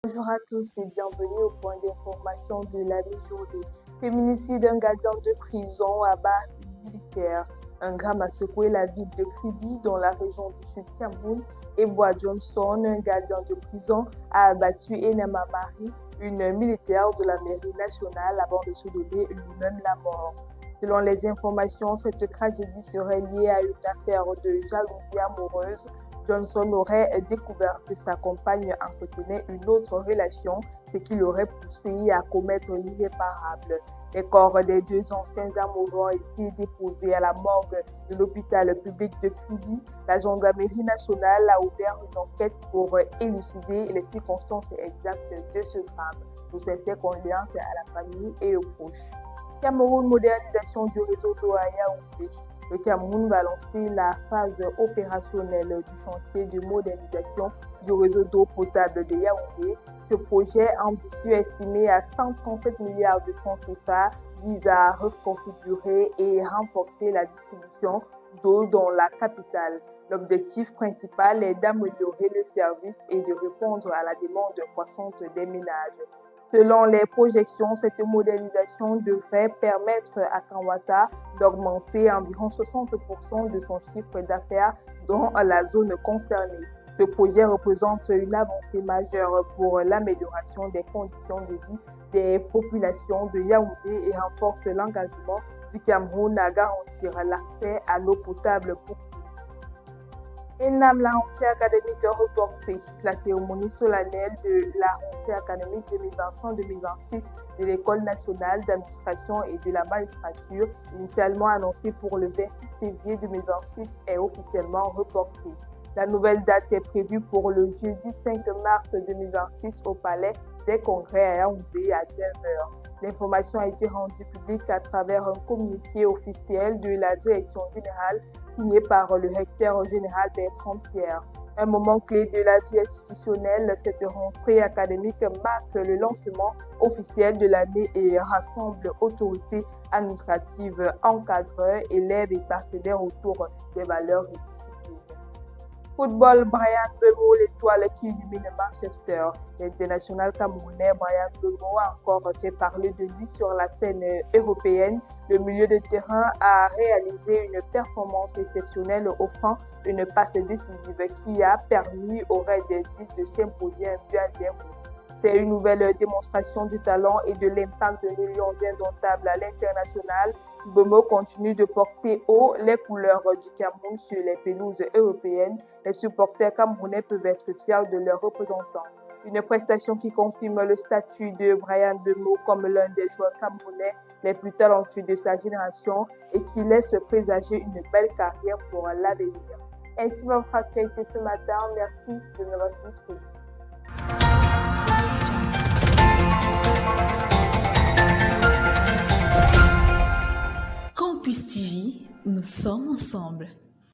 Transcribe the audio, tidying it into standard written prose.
Bonjour à tous et bienvenue au point d'information de la mi-journée. Féminicide d'un gardien de prison abat une militaire. Un drame a secoué la ville de Kribi dans la région du Sud Cameroun et Bois Johnson, un gardien de prison, a abattu Enama Marie, une militaire de la mairie nationale avant de se donner lui-même la mort. Selon les informations, cette tragédie serait liée à une affaire de jalousie amoureuse. Johnson aurait découvert que sa compagne entretenait une autre relation, ce qui l'aurait poussé à commettre l'irréparable. Les corps des deux anciens amoureux ont été déposés à la morgue de l'hôpital public de Kribi. La gendarmerie nationale a ouvert une enquête pour élucider les circonstances exactes de ce drame. Nos sincères condoléances à la famille et aux proches. Cameroun, modernisation du réseau d'eau à Yaoundé. Le Cameroun va lancer la phase opérationnelle du chantier de modernisation du réseau d'eau potable de Yaoundé. Ce projet ambitieux estimé à 137 milliards de francs CFA vise à reconfigurer et renforcer la distribution d'eau dans la capitale. L'objectif principal est d'améliorer le service et de répondre à la demande croissante des ménages. Selon les projections, cette modernisation devrait permettre à Kanwata d'augmenter environ 60% de son chiffre d'affaires dans la zone concernée. Ce projet représente une avancée majeure pour l'amélioration des conditions de vie des populations de Yaoundé et renforce l'engagement du Cameroun à garantir l'accès à l'eau potable pour tous. ENAM, la rentrée académique reportée. La cérémonie solennelle de la rentrée académique 2025-2026 de l'École nationale d'administration et de la magistrature, initialement annoncée pour le 26 février 2026, est officiellement reportée. La nouvelle date est prévue pour le jeudi 5 mars 2026 au Palais des Congrès à Yaoundé à 9h. L'information a été rendue publique à travers un communiqué officiel de la Direction générale signé par le recteur général Bertrand Pierre. Un moment clé de la vie institutionnelle, cette rentrée académique marque le lancement officiel de l'année et rassemble autorités administratives, encadreurs, élèves et partenaires autour des valeurs et disciplines. Football, Bryan Mbeumo, l'étoile qui illumine Manchester. L'international camerounais Bryan Mbeumo a encore fait parler de lui sur la scène européenne. Le milieu de terrain a réalisé une performance exceptionnelle, offrant une passe décisive qui a permis au Red Devils de s'imposer 1-0. C'est une nouvelle démonstration du talent et de l'impact de nos Lions indomptables à l'international. Mbeumo continue de porter haut les couleurs du Cameroun sur les pelouses européennes. Les supporters camerounais peuvent être fiers de leurs représentants. Une prestation qui confirme le statut de Bryan Mbeumo comme l'un des joueurs camerounais les plus talentueux de sa génération et qui laisse présager une belle carrière pour l'avenir. Ainsi va votre actualité ce matin. Merci de m'avoir suivi. Campus TV, nous sommes ensemble.